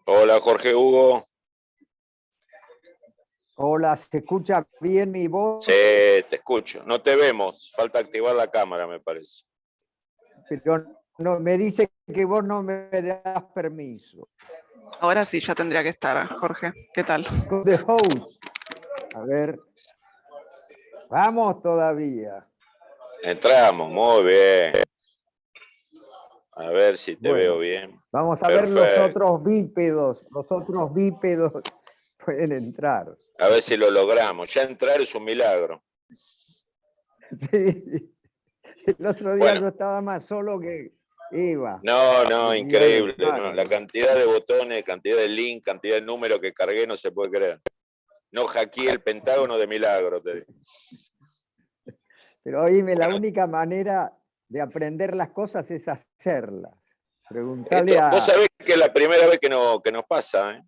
Hola, Jorge Hugo. Hola, ¿se escucha bien mi voz? Sí, te escucho. No te vemos. Falta activar la cámara, me parece. Pero no, me dice que vos no me das permiso. Ahora sí, ya tendría que estar, Jorge. ¿Qué tal? The host. A ver. Vamos todavía. Entramos, muy bien. A ver si te veo bien. Vamos a ver los otros bípedos. Los otros bípedos pueden entrar. A ver si lo logramos. Ya entrar es un milagro. Sí. El otro día yo estaba más solo que Eva. No, increíble. No, la cantidad de botones, cantidad de link, cantidad de números que cargué, no se puede creer. No hackeé el Pentágono de milagro, te digo. Pero oíme, la única manera de aprender las cosas es hacerlas. Preguntale a... Vos sabés que es la primera vez que nos pasa, ¿eh?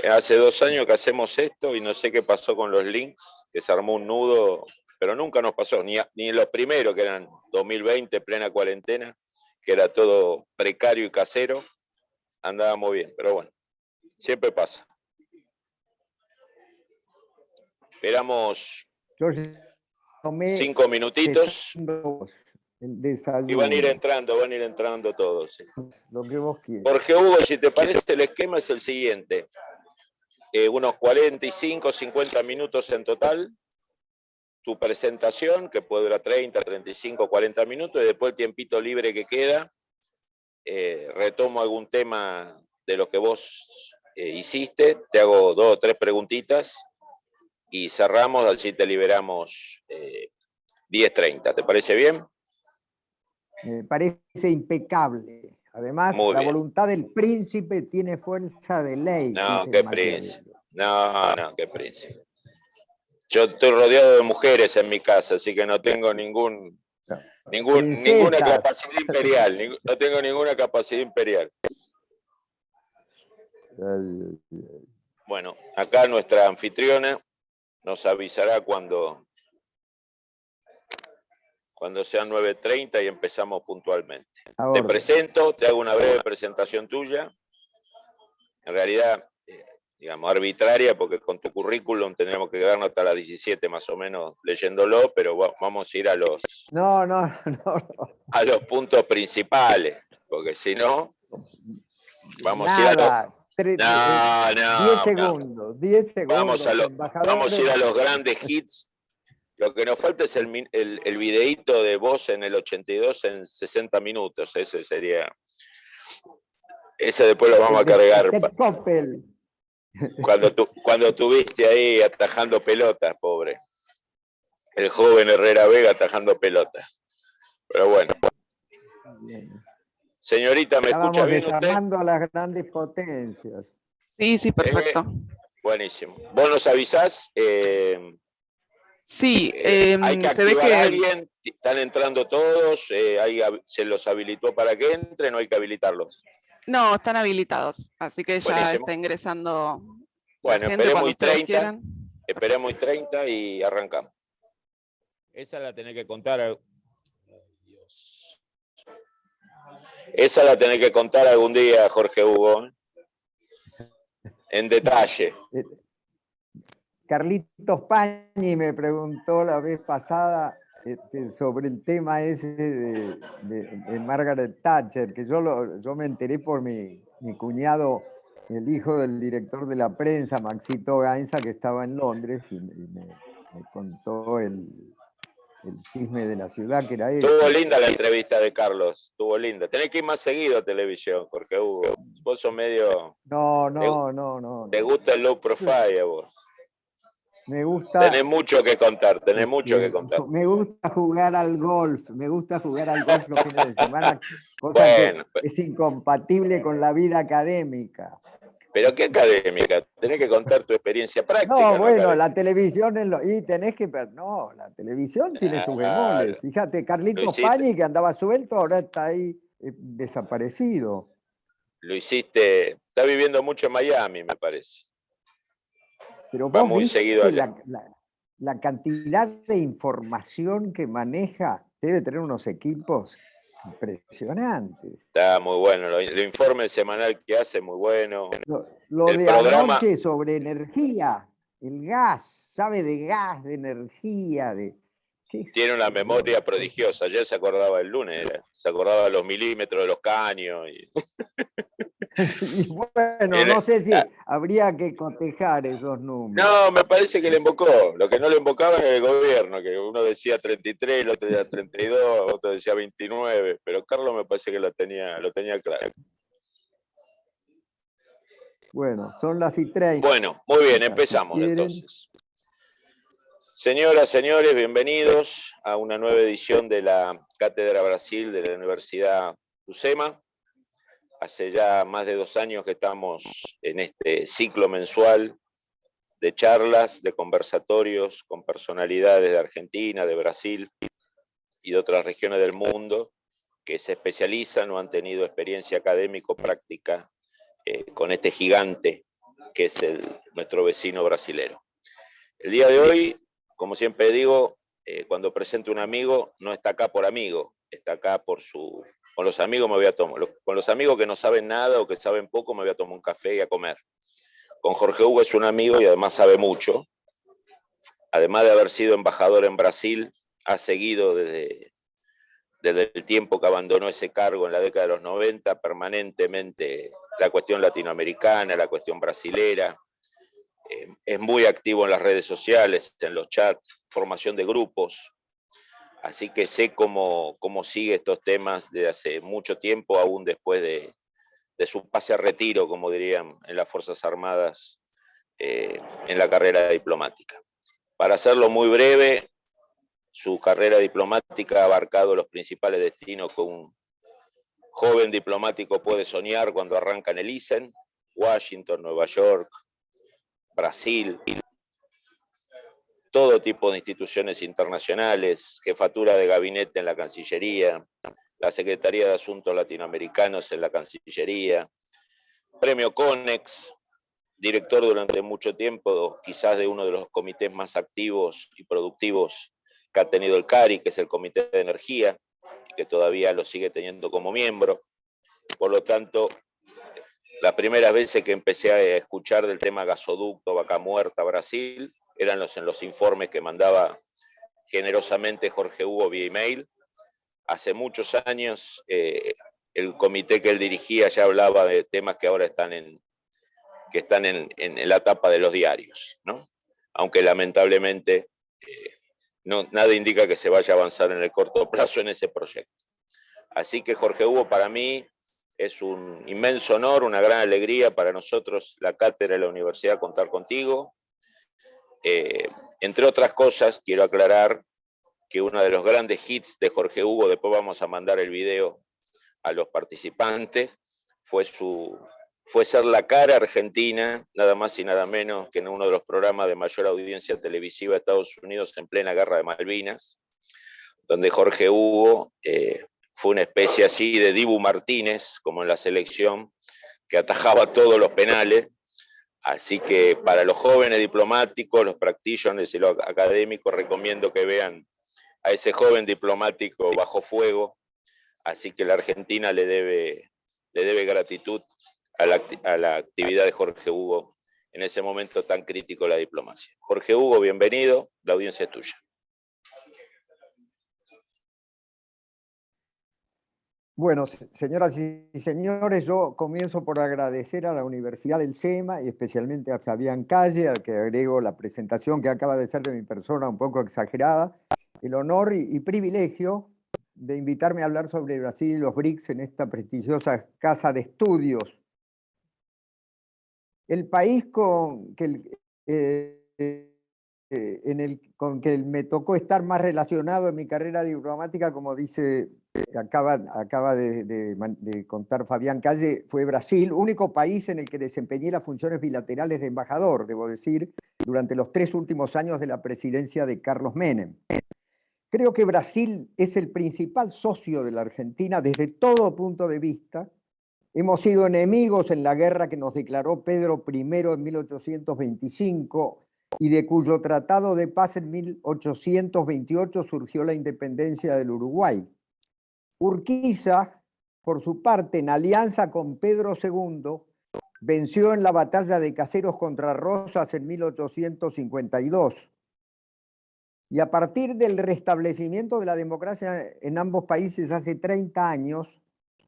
Hace 2 años que hacemos esto y no sé qué pasó con los links, que se armó un nudo, pero nunca nos pasó, ni en los primeros, que eran 2020, plena cuarentena, que era todo precario y casero, andábamos bien, pero bueno, siempre pasa. Esperamos 5 minutitos y van a ir entrando todos. Sí. Lo que vos quieras. Jorge Hugo, si te parece, el esquema es el siguiente. Unos 45, 50 minutos en total, tu presentación, que puede durar 30, 35, 40 minutos, y después el tiempito libre que queda, retomo algún tema de lo que vos hiciste, te hago 2 o 3 preguntitas, y cerramos, así te liberamos 10:30. ¿Te parece bien? Me parece impecable. Además, la voluntad del príncipe tiene fuerza de ley. No, qué príncipe. No, qué príncipe. Yo estoy rodeado de mujeres en mi casa, así que no tengo ninguna capacidad imperial. No tengo ninguna capacidad imperial. Bueno, acá nuestra anfitriona nos avisará cuando sean 9:30 y empezamos puntualmente. Te presento, te hago una breve presentación tuya. En realidad, digamos, arbitraria, porque con tu currículum tendremos que quedarnos hasta las 17 más o menos leyéndolo, pero vamos a ir a los puntos principales, porque si no, vamos a ir a los... 10 segundos. Vamos a ir a los grandes hits. Lo que nos falta es el videíto de vos en el 82 en 60 minutos. Ese sería... Ese después lo vamos a cargar. Cuando estuviste ahí atajando pelotas, pobre. El joven Herrera Vega atajando pelotas. Pero bueno. Señorita, ¿me escucha bien usted? Desarmando a las grandes potencias. Sí, perfecto. Buenísimo. ¿Vos nos avisás? Sí, hay que activar a alguien. Están entrando todos. ¿Se los habilitó para que entren o hay que habilitarlos? No, están habilitados, así que ya Buenísimo. está ingresando. Bueno, la gente esperemos 30 y arrancamos. Esa la tenés que contar. Esa la tenés que contar algún día, Jorge Hugo. En detalle. Carlitos Pañi me preguntó la vez pasada sobre el tema ese de Margaret Thatcher, que yo me enteré por mi cuñado, el hijo del director de la prensa, Maxito Gainza, que estaba en Londres, y me contó el chisme de la ciudad, que era eso. Estuvo linda la entrevista de Carlos, estuvo linda. Tenés que ir más seguido a televisión, Jorge Hugo. Vos sos medio... No. ¿Te gusta el low profile a vos? Me gusta... Tenés mucho que contar. Me gusta jugar al golf los fines de semana, cosa que es incompatible con la vida académica. ¿Pero qué académica? Tenés que contar tu experiencia práctica. No, bueno, la televisión y tenés que... No, la televisión tiene sus bemoles. Fíjate, Carlitos Pañi, que andaba suelto, ahora está ahí desaparecido. Lo hiciste... Está viviendo mucho en Miami, me parece. Pero va vos muy viste seguido allá. La cantidad de información que maneja, debe tener unos equipos Impresionante. Está muy bueno. El informe semanal que hace, muy bueno. Lo El de programa- anoche sobre energía, el gas, sabe de gas, de energía, de... qué Tiene una sé yo, memoria prodigiosa. Ayer se acordaba el lunes, se acordaba de los milímetros de los caños. Y bueno, Él- no sé si habría que cotejar esos números. No, me parece que le invocó. Lo que no le invocaba era el gobierno, que uno decía 33, el otro decía 32, otro decía 29, pero Carlos me parece que lo tenía claro. Bueno, son las y 30. Bueno, muy bien, Si empezamos quieren. entonces. Señoras, señores, bienvenidos a una nueva edición de la Cátedra Brasil de la Universidad UCEMA. Hace ya más de 2 años que estamos en este ciclo mensual de charlas, de conversatorios con personalidades de Argentina, de Brasil y de otras regiones del mundo que se especializan o han tenido experiencia académico-práctica con este gigante que es nuestro vecino brasilero. El día de hoy, como siempre digo, cuando presento un amigo, no está acá por amigo, está acá por su... Con los amigos me voy a tomar, con los amigos que no saben nada o que saben poco me voy a tomar un café y a comer. Con Jorge Hugo es un amigo y además sabe mucho. Además de haber sido embajador en Brasil, ha seguido desde el tiempo que abandonó ese cargo en la década de los 90 permanentemente la cuestión latinoamericana, la cuestión brasilera. Es muy activo en las redes sociales, en los chats, formación de grupos. Así que sé cómo sigue estos temas desde hace mucho tiempo, aún después de su pase a retiro, como dirían en las Fuerzas Armadas, en la carrera diplomática. Para hacerlo muy breve, su carrera diplomática ha abarcado los principales destinos que un joven diplomático puede soñar cuando arranca en el ISEN: Washington, Nueva York, Brasil, todo tipo de instituciones internacionales, jefatura de gabinete en la Cancillería, la Secretaría de Asuntos Latinoamericanos en la Cancillería, Premio CONEX, director durante mucho tiempo, quizás de uno de los comités más activos y productivos que ha tenido el CARI, que es el Comité de Energía, y que todavía lo sigue teniendo como miembro. Por lo tanto, las primeras veces que empecé a escuchar del tema gasoducto, Vaca Muerta, Brasil, eran en los informes que mandaba generosamente Jorge Hugo vía email. Hace muchos años, el comité que él dirigía ya hablaba de temas que ahora están en la tapa de los diarios, ¿no? Aunque lamentablemente nada indica que se vaya a avanzar en el corto plazo en ese proyecto. Así que Jorge Hugo, para mí es un inmenso honor, una gran alegría para nosotros, la cátedra de la universidad, contar contigo. Entre otras cosas, quiero aclarar que uno de los grandes hits de Jorge Hugo, después vamos a mandar el video a los participantes, fue ser la cara argentina, nada más y nada menos que en uno de los programas de mayor audiencia televisiva de Estados Unidos en plena guerra de Malvinas, donde Jorge Hugo fue una especie así de Dibu Martínez, como en la selección, que atajaba todos los penales. Así que para los jóvenes diplomáticos, los practitioners y los académicos, recomiendo que vean a ese joven diplomático bajo fuego. Así que la Argentina le debe gratitud a la actividad de Jorge Hugo en ese momento tan crítico de la diplomacia. Jorge Hugo, bienvenido, la audiencia es tuya. Bueno, señoras y señores, yo comienzo por agradecer a la Universidad del SEMA y especialmente a Fabián Calle, al que agrego la presentación que acaba de ser de mi persona un poco exagerada, el honor y privilegio de invitarme a hablar sobre Brasil y los BRICS en esta prestigiosa casa de estudios. El país con que me tocó estar más relacionado en mi carrera diplomática, como acaba de contar Fabián Calle, fue Brasil, único país en el que desempeñé las funciones bilaterales de embajador, debo decir, durante los 3 últimos años de la presidencia de Carlos Menem. Creo que Brasil es el principal socio de la Argentina desde todo punto de vista. Hemos sido enemigos en la guerra que nos declaró Pedro I en 1825 y de cuyo tratado de paz en 1828 surgió la independencia del Uruguay. Urquiza, por su parte, en alianza con Pedro II, venció en la batalla de Caseros contra Rosas en 1852. Y a partir del restablecimiento de la democracia en ambos países hace 30 años,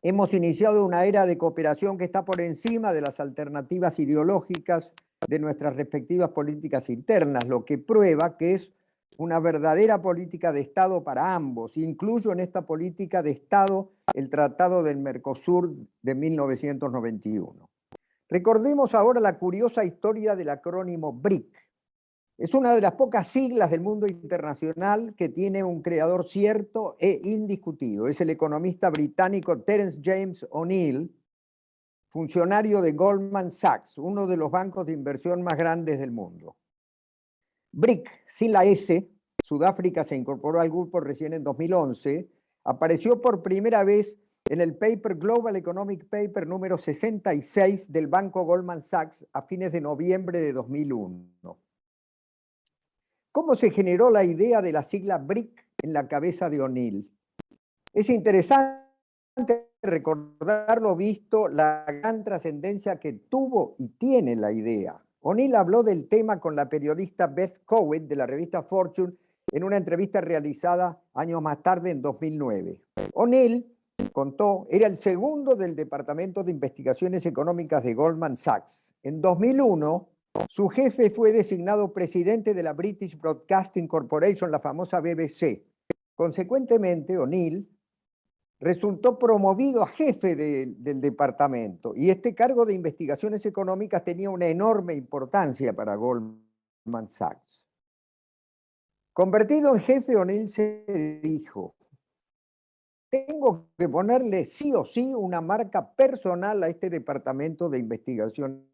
hemos iniciado una era de cooperación que está por encima de las alternativas ideológicas de nuestras respectivas políticas internas, lo que prueba que es una verdadera política de Estado para ambos. Incluyo en esta política de Estado el Tratado del Mercosur de 1991. Recordemos ahora la curiosa historia del acrónimo BRIC. Es una de las pocas siglas del mundo internacional que tiene un creador cierto e indiscutido. Es el economista británico Terence James O'Neill, funcionario de Goldman Sachs, uno de los bancos de inversión más grandes del mundo. BRIC, sin la S, Sudáfrica se incorporó al grupo recién en 2011, apareció por primera vez en el paper Global Economic Paper número 66 del banco Goldman Sachs a fines de noviembre de 2001. ¿Cómo se generó la idea de la sigla BRIC en la cabeza de O'Neill? Es interesante recordar lo visto, la gran trascendencia que tuvo y tiene la idea. O'Neill habló del tema con la periodista Beth Cowett de la revista Fortune en una entrevista realizada años más tarde, en 2009. O'Neill, contó, era el segundo del Departamento de Investigaciones Económicas de Goldman Sachs. En 2001, su jefe fue designado presidente de la British Broadcasting Corporation, la famosa BBC. Consecuentemente, O'Neill resultó promovido a jefe del departamento, y este cargo de investigaciones económicas tenía una enorme importancia para Goldman Sachs. Convertido en jefe, O'Neill se dijo: tengo que ponerle sí o sí una marca personal a este departamento de investigación.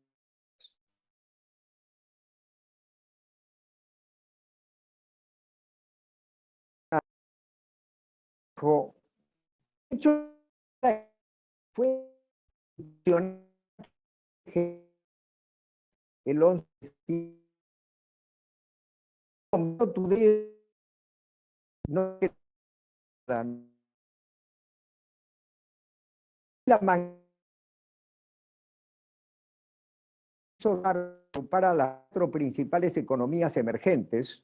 De hecho, fue el 11 no la para las cuatro principales economías emergentes.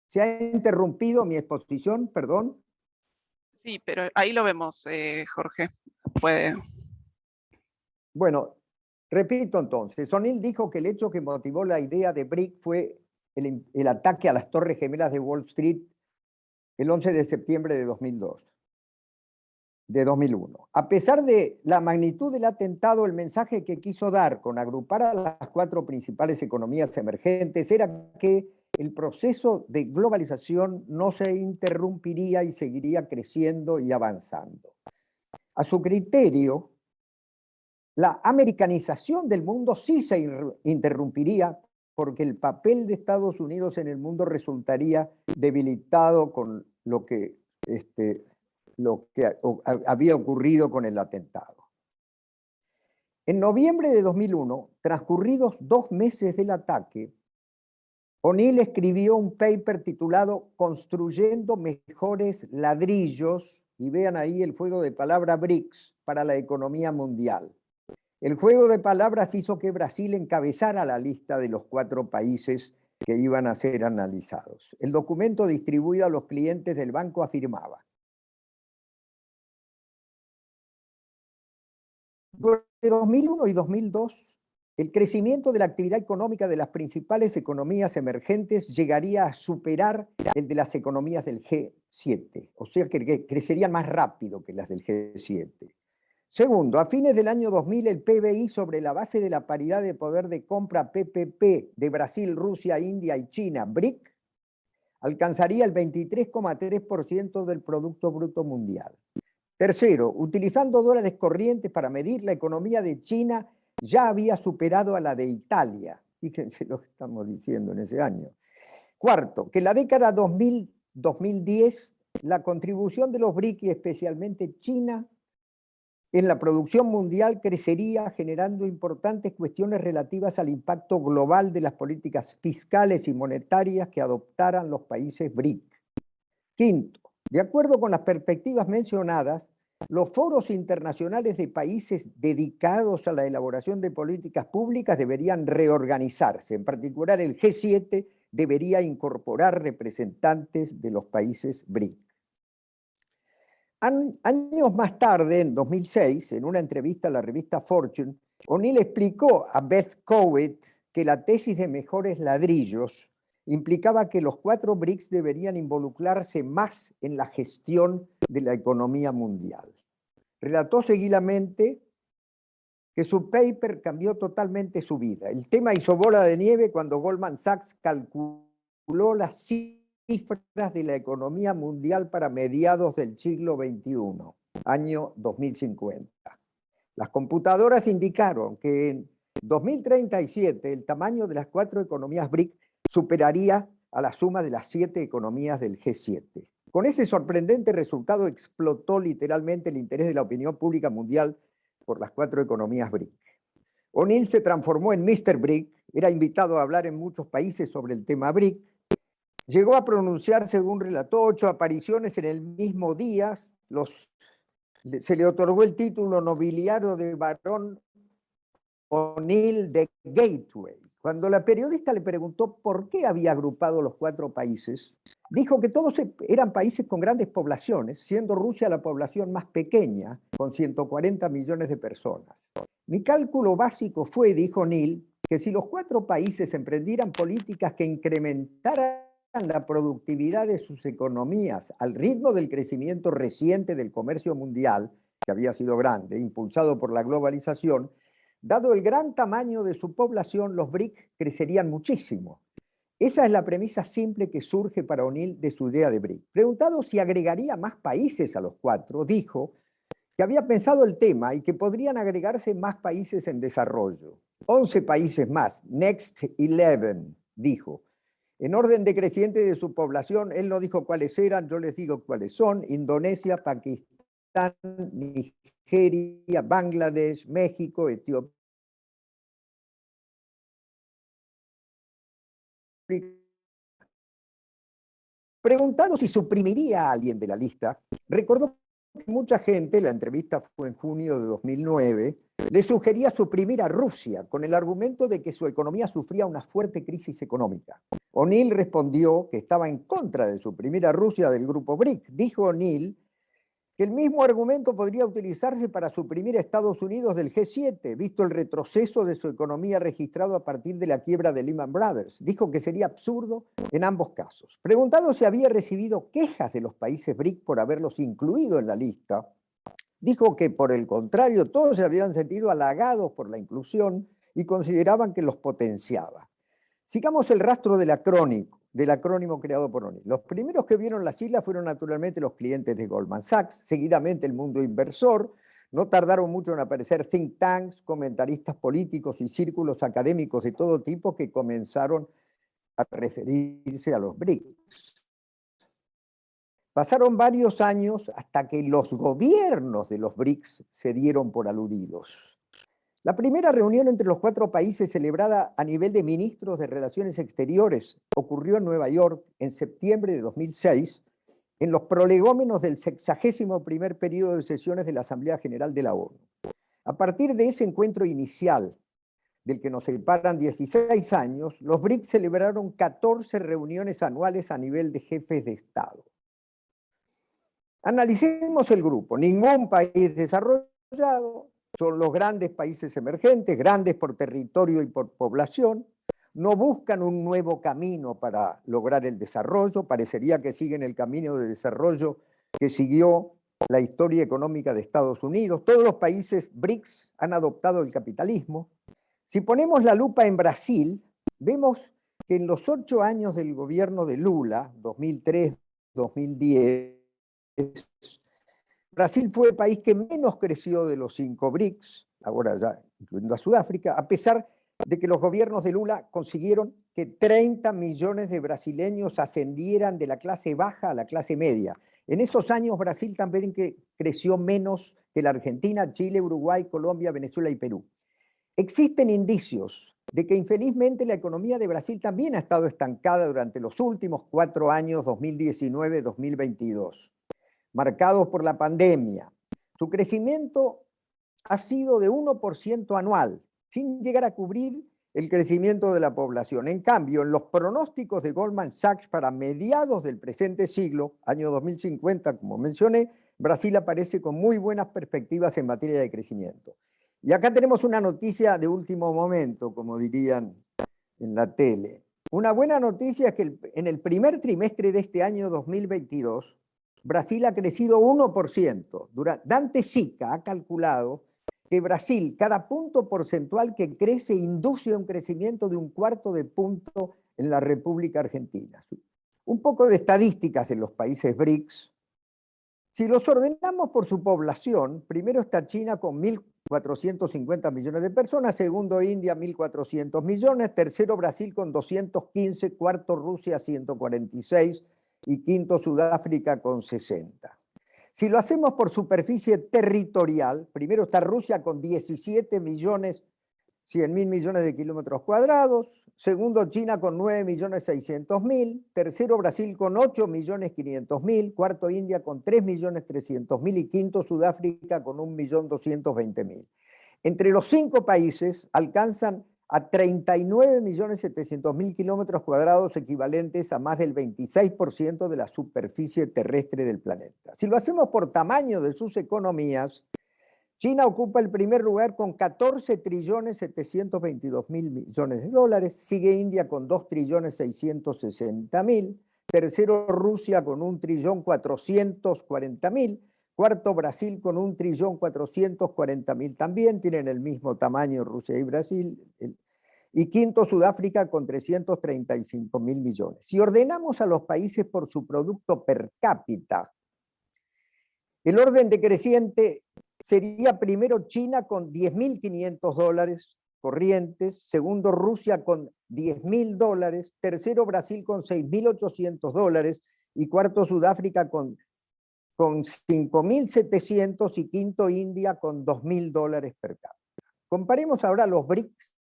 Se ha interrumpido mi exposición, perdón. Sí, pero ahí lo vemos, Jorge. Puede. Bueno, repito entonces, O'Neill dijo que el hecho que motivó la idea de BRIC fue el ataque a las Torres Gemelas de Wall Street el 11 de septiembre de 2001. A pesar de la magnitud del atentado, el mensaje que quiso dar con agrupar a las cuatro principales economías emergentes era que el proceso de globalización no se interrumpiría y seguiría creciendo y avanzando. A su criterio, la americanización del mundo sí se interrumpiría, porque el papel de Estados Unidos en el mundo resultaría debilitado con lo que había ocurrido con el atentado. En noviembre de 2001, transcurridos 2 meses del ataque, O'Neill escribió un paper titulado Construyendo mejores ladrillos, y vean ahí el juego de palabra BRICS para la economía mundial. El juego de palabras hizo que Brasil encabezara la lista de los 4 países que iban a ser analizados. El documento distribuido a los clientes del banco afirmaba: durante 2001 y 2002, el crecimiento de la actividad económica de las principales economías emergentes llegaría a superar el de las economías del G7, o sea que crecerían más rápido que las del G7. Segundo, a fines del año 2000, el PBI, sobre la base de la paridad de poder de compra PPP de Brasil, Rusia, India y China, BRIC, alcanzaría el 23,3% del Producto Bruto Mundial. Tercero, utilizando dólares corrientes para medir, la economía de China ya había superado a la de Italia. Fíjense lo que estamos diciendo en ese año. Cuarto, que en la década 2000-2010 la contribución de los BRIC y especialmente China en la producción mundial crecería, generando importantes cuestiones relativas al impacto global de las políticas fiscales y monetarias que adoptaran los países BRIC. Quinto, de acuerdo con las perspectivas mencionadas, los foros internacionales de países dedicados a la elaboración de políticas públicas deberían reorganizarse. En particular, el G7 debería incorporar representantes de los países BRIC. Años más tarde, en 2006, en una entrevista a la revista Fortune, O'Neill explicó a Beth Kowit que la tesis de mejores ladrillos implicaba que los 4 BRICS deberían involucrarse más en la gestión de la economía mundial. Relató seguidamente que su paper cambió totalmente su vida. El tema hizo bola de nieve cuando Goldman Sachs calculó las cifras de la economía mundial para mediados del siglo XXI, año 2050. Las computadoras indicaron que en 2037 el tamaño de las 4 economías BRIC superaría a la suma de las 7 economías del G7. Con ese sorprendente resultado explotó literalmente el interés de la opinión pública mundial por las 4 economías BRIC. O'Neill se transformó en Mr. BRIC, era invitado a hablar en muchos países sobre el tema BRIC, llegó a pronunciar, según relató, 8 apariciones en el mismo día, se le otorgó el título nobiliario de Barón O'Neill de Gateway. Cuando la periodista le preguntó por qué había agrupado los 4 países, dijo que todos eran países con grandes poblaciones, siendo Rusia la población más pequeña, con 140 millones de personas. Mi cálculo básico fue, dijo O'Neill, que si los 4 países emprendieran políticas que incrementaran la productividad de sus economías al ritmo del crecimiento reciente del comercio mundial, que había sido grande, impulsado por la globalización, dado el gran tamaño de su población, los BRIC crecerían muchísimo. Esa es la premisa simple que surge para O'Neill de su idea de BRIC. Preguntado si agregaría más países a los 4, dijo que había pensado el tema y que podrían agregarse más países en desarrollo. 11 países más, next 11, dijo. En orden decreciente de su población, él no dijo cuáles eran, yo les digo cuáles son: Indonesia, Pakistán, Nigeria, Bangladesh, México, Etiopía. Preguntado si suprimiría a alguien de la lista, recordó que mucha gente, la entrevista fue en junio de 2009, le sugería suprimir a Rusia con el argumento de que su economía sufría una fuerte crisis económica. O'Neill respondió que estaba en contra de suprimir a Rusia del grupo BRIC. Dijo O'Neill que el mismo argumento podría utilizarse para suprimir a Estados Unidos del G7, visto el retroceso de su economía registrado a partir de la quiebra de Lehman Brothers. Dijo que sería absurdo en ambos casos. Preguntado si había recibido quejas de los países BRIC por haberlos incluido en la lista, dijo que, por el contrario, todos se habían sentido halagados por la inclusión y consideraban que los potenciaba. Sigamos el rastro del acrónimo creado por O'Neill. Los primeros que vieron las siglas fueron naturalmente los clientes de Goldman Sachs, seguidamente el mundo inversor. No tardaron mucho en aparecer think tanks, comentaristas políticos y círculos académicos de todo tipo que comenzaron a referirse a los BRICS. Pasaron varios años hasta que los gobiernos de los BRICS se dieron por aludidos. La primera reunión entre los 4 países, celebrada a nivel de ministros de Relaciones Exteriores, ocurrió en Nueva York en septiembre de 2006, en los prolegómenos del 61º periodo de sesiones de la Asamblea General de la ONU. A partir de ese encuentro inicial, del que nos separan 16 años, los BRICS celebraron 14 reuniones anuales a nivel de jefes de Estado. Analicemos el grupo. Ningún país desarrollado, son los grandes países emergentes, grandes por territorio y por población, no buscan un nuevo camino para lograr el desarrollo, parecería que siguen el camino de desarrollo que siguió la historia económica de Estados Unidos. Todos los países BRICS han adoptado el capitalismo. Si ponemos la lupa en Brasil, vemos que en los 8 años del gobierno de Lula, 2003-2010, Brasil fue el país que menos creció de los 5 BRICS, ahora ya incluyendo a Sudáfrica, a pesar de que los gobiernos de Lula consiguieron que 30 millones de brasileños ascendieran de la clase baja a la clase media. En esos años Brasil también creció menos que la Argentina, Chile, Uruguay, Colombia, Venezuela y Perú. Existen indicios de que infelizmente la economía de Brasil también ha estado estancada durante los últimos 4 años, 2019-2022, marcados por la pandemia. Su crecimiento ha sido de 1% anual, sin llegar a cubrir el crecimiento de la población. En cambio, en los pronósticos de Goldman Sachs para mediados del presente siglo, año 2050, como mencioné, Brasil aparece con muy buenas perspectivas en materia de crecimiento. Y acá tenemos una noticia de último momento, como dirían en la tele. Una buena noticia es que en el primer trimestre de este año 2022, Brasil ha crecido 1%. Dante Sica ha calculado que Brasil, cada punto porcentual que crece, induce un crecimiento de 1/4 de punto en la República Argentina. Un poco de estadísticas de los países BRICS. Si los ordenamos por su población, primero está China con 1.450 millones de personas, segundo India 1.400 millones, tercero Brasil con 215, cuarto Rusia 146 y quinto Sudáfrica con 60. Si lo hacemos por superficie territorial, primero está Rusia con 17.100.000 millones de kilómetros cuadrados, segundo China con 9.600.000, tercero Brasil con 8.500.000, cuarto India con 3.300.000 y quinto Sudáfrica con 1.220.000. Entre los 5 países alcanzan a 39.700.000 kilómetros cuadrados, equivalentes a más del 26% de la superficie terrestre del planeta. Si lo hacemos por tamaño de sus economías, China ocupa el primer lugar con 14.722.000 millones de dólares, sigue India con 2.660.000, tercero Rusia con 1.440.000, cuarto Brasil con 1.440.000 también, tienen el mismo tamaño Rusia y Brasil, y quinto Sudáfrica con 335.000 millones. Si ordenamos a los países por su producto per cápita, el orden decreciente sería primero China con 10.500 dólares corrientes, segundo Rusia con 10.000 dólares, tercero Brasil con 6.800 dólares y cuarto Sudáfrica con 5.700 y quinto India con 2.000 dólares per cápita. Comparemos ahora los BRICS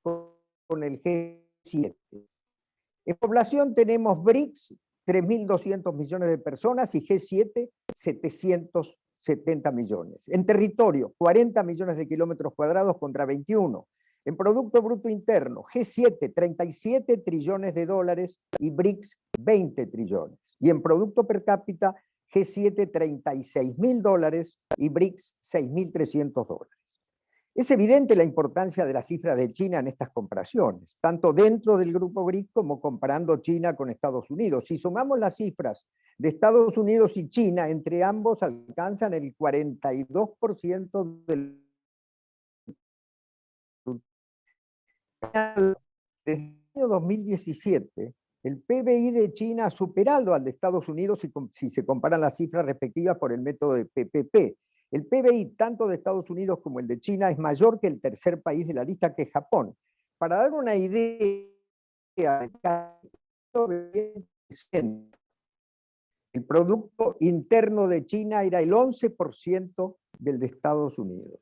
con el G7. En población tenemos BRICS, 3.200 millones de personas, y G7, 770 millones. En territorio, 40 millones de kilómetros cuadrados contra 21. En Producto Bruto Interno, G7, 37 trillones de dólares y BRICS, 20 trillones. Y en Producto Per Cápita, G7, 36.000 dólares y BRICS, 6.300 dólares. Es evidente la importancia de la cifra de China en estas comparaciones, tanto dentro del grupo BRICS como comparando China con Estados Unidos. Si sumamos las cifras de Estados Unidos y China, entre ambos alcanzan el 42% del... Desde el año 2017, el PBI de China ha superado al de Estados Unidos si se comparan las cifras respectivas por el método de PPP. El PBI tanto de Estados Unidos como el de China es mayor que el tercer país de la lista, que es Japón. Para dar una idea, el Producto Interno de China era el 11% del de Estados Unidos.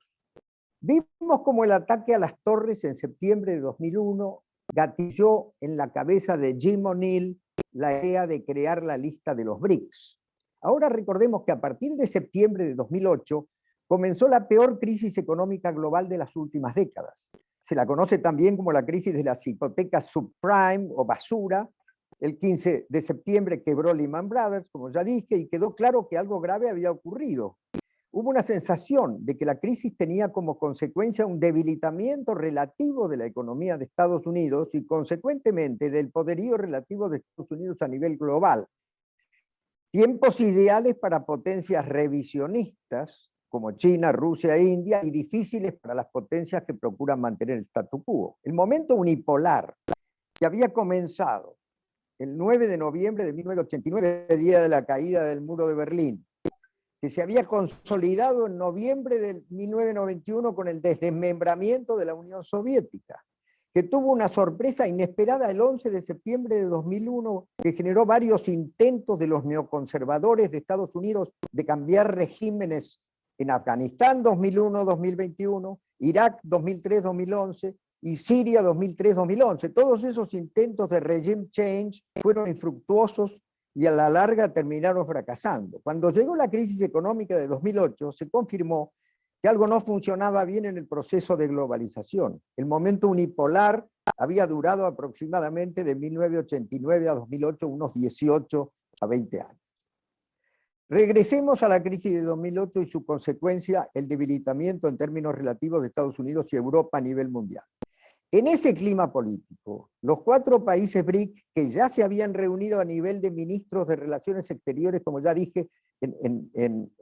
Vimos como el ataque a las torres en septiembre de 2001 gatilló en la cabeza de Jim O'Neill la idea de crear la lista de los BRICS. Ahora recordemos que a partir de septiembre de 2008 comenzó la peor crisis económica global de las últimas décadas. Se la conoce también como la crisis de las hipotecas subprime o basura. El 15 de septiembre quebró Lehman Brothers, como ya dije, y quedó claro que algo grave había ocurrido. Hubo una sensación de que la crisis tenía como consecuencia un debilitamiento relativo de la economía de Estados Unidos y consecuentemente del poderío relativo de Estados Unidos a nivel global. Tiempos ideales para potencias revisionistas como China, Rusia e India, y difíciles para las potencias que procuran mantener el statu quo. El momento unipolar que había comenzado el 9 de noviembre de 1989, día de la caída del muro de Berlín, que se había consolidado en noviembre de 1991 con el desmembramiento de la Unión Soviética, que tuvo una sorpresa inesperada el 11 de septiembre de 2001, que generó varios intentos de los neoconservadores de Estados Unidos de cambiar regímenes en Afganistán 2001-2021, Irak 2003-2011 y Siria 2003-2011. Todos esos intentos de regime change fueron infructuosos y a la larga terminaron fracasando. Cuando llegó la crisis económica de 2008, se confirmó que algo no funcionaba bien en el proceso de globalización. El momento unipolar había durado aproximadamente de 1989 a 2008, unos 18 a 20 años. Regresemos a la crisis de 2008 y su consecuencia, el debilitamiento en términos relativos de Estados Unidos y Europa a nivel mundial. En ese clima político, los 4 países BRIC, que ya se habían reunido a nivel de ministros de Relaciones Exteriores, como ya dije, en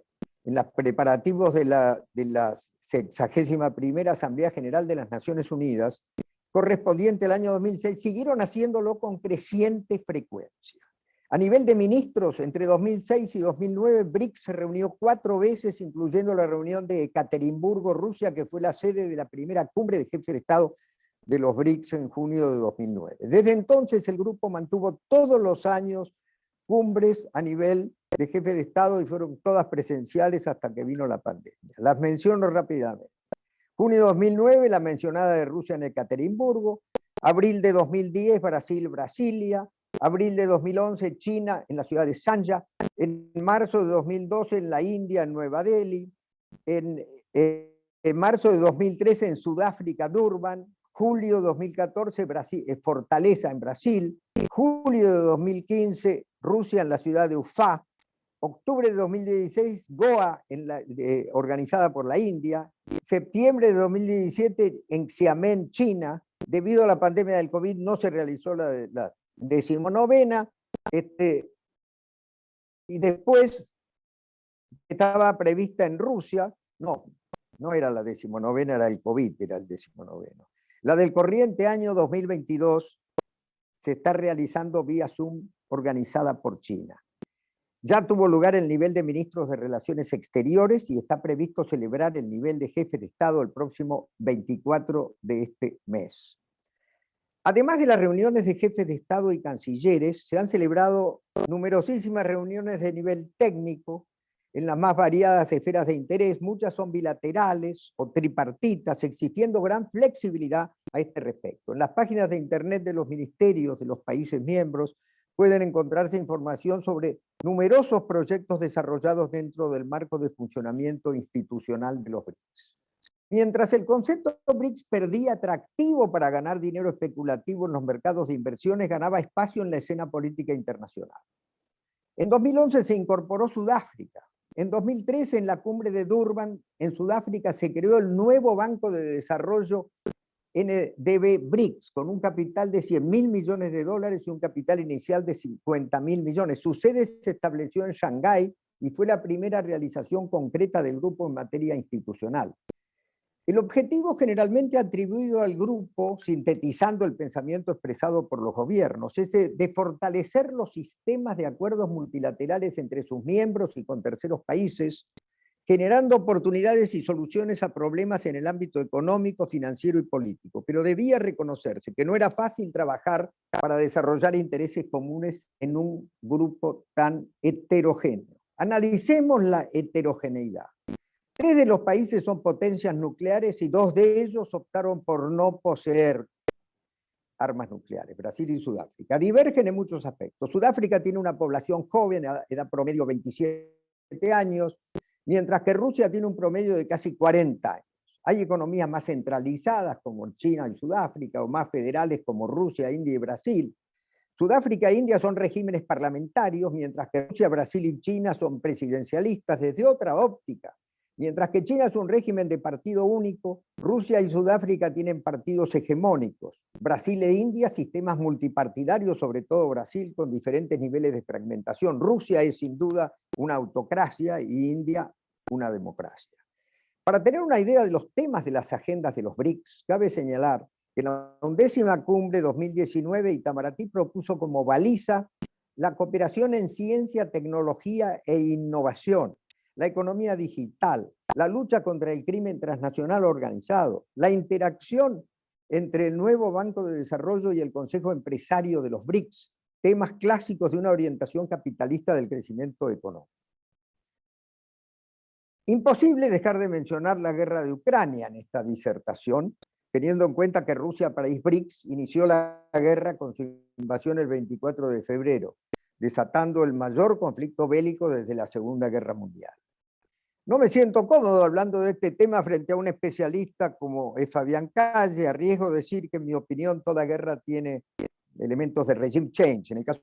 los preparativos de la 61ª Asamblea General de las Naciones Unidas, correspondiente al año 2006, siguieron haciéndolo con creciente frecuencia. A nivel de ministros, entre 2006 y 2009, BRICS se reunió 4 veces, incluyendo la reunión de Ekaterimburgo, Rusia, que fue la sede de la primera cumbre de jefes de Estado de los BRICS en junio de 2009. Desde entonces el grupo mantuvo todos los años cumbres a nivel de jefe de Estado y fueron todas presenciales hasta que vino la pandemia. Las menciono rápidamente. Junio de 2009, la mencionada de Rusia en Ekaterimburgo. Abril de 2010, Brasil, Brasilia. Abril de 2011, China, en la ciudad de Sanja. En marzo de 2012, en la India, en Nueva Delhi. En marzo de 2013, en Sudáfrica, Durban. Julio de 2014, Fortaleza, en Brasil. Julio de 2015, Rusia, en la ciudad de Ufá. Octubre de 2016, Goa, organizada por la India. Septiembre de 2017, en Xiamen, China. Debido a la pandemia del COVID no se realizó la 19ª. Y después estaba prevista en Rusia. No era la 19ª, era el COVID, era el 19º. La del corriente año 2022 se está realizando vía Zoom, organizada por China. Ya tuvo lugar el nivel de ministros de Relaciones Exteriores y está previsto celebrar el nivel de jefe de Estado el próximo 24 de este mes. Además de las reuniones de jefes de Estado y cancilleres, se han celebrado numerosísimas reuniones de nivel técnico en las más variadas esferas de interés. Muchas son bilaterales o tripartitas, existiendo gran flexibilidad a este respecto. En las páginas de internet de los ministerios de los países miembros pueden encontrarse información sobre numerosos proyectos desarrollados dentro del marco de funcionamiento institucional de los BRICS. Mientras el concepto BRICS perdía atractivo para ganar dinero especulativo en los mercados de inversiones, ganaba espacio en la escena política internacional. En 2011 se incorporó Sudáfrica. En 2013, en la cumbre de Durban, en Sudáfrica, se creó el nuevo Banco de Desarrollo NDB BRICS, con un capital de $100.000 millones y un capital inicial de 50.000 millones. Su sede se estableció en Shanghái y fue la primera realización concreta del grupo en materia institucional. El objetivo generalmente atribuido al grupo, sintetizando el pensamiento expresado por los gobiernos, es de fortalecer los sistemas de acuerdos multilaterales entre sus miembros y con terceros países, generando oportunidades y soluciones a problemas en el ámbito económico, financiero y político. Pero debía reconocerse que no era fácil trabajar para desarrollar intereses comunes en un grupo tan heterogéneo. Analicemos la heterogeneidad. 3 de los países son potencias nucleares y 2 de ellos optaron por no poseer armas nucleares, Brasil y Sudáfrica. Divergen en muchos aspectos. Sudáfrica tiene una población joven, edad promedio 27 años, mientras que Rusia tiene un promedio de casi 40 años. Hay economías más centralizadas como China y Sudáfrica, o más federales como Rusia, India y Brasil. Sudáfrica e India son regímenes parlamentarios, mientras que Rusia, Brasil y China son presidencialistas desde otra óptica. Mientras que China es un régimen de partido único, Rusia y Sudáfrica tienen partidos hegemónicos. Brasil e India, sistemas multipartidarios, sobre todo Brasil, con diferentes niveles de fragmentación. Rusia es sin duda una autocracia y India una democracia. Para tener una idea de los temas de las agendas de los BRICS, cabe señalar que en la 11ª cumbre 2019 Itamaraty propuso como baliza la cooperación en ciencia, tecnología e innovación, la economía digital, la lucha contra el crimen transnacional organizado, la interacción entre el nuevo Banco de Desarrollo y el Consejo Empresario de los BRICS, temas clásicos de una orientación capitalista del crecimiento económico. Imposible dejar de mencionar la guerra de Ucrania en esta disertación, teniendo en cuenta que Rusia, país BRICS, inició la guerra con su invasión el 24 de febrero, desatando el mayor conflicto bélico desde la Segunda Guerra Mundial. No me siento cómodo hablando de este tema frente a un especialista como es Fabián Calle. Arriesgo decir que, en mi opinión, toda guerra tiene elementos de regime change. En el caso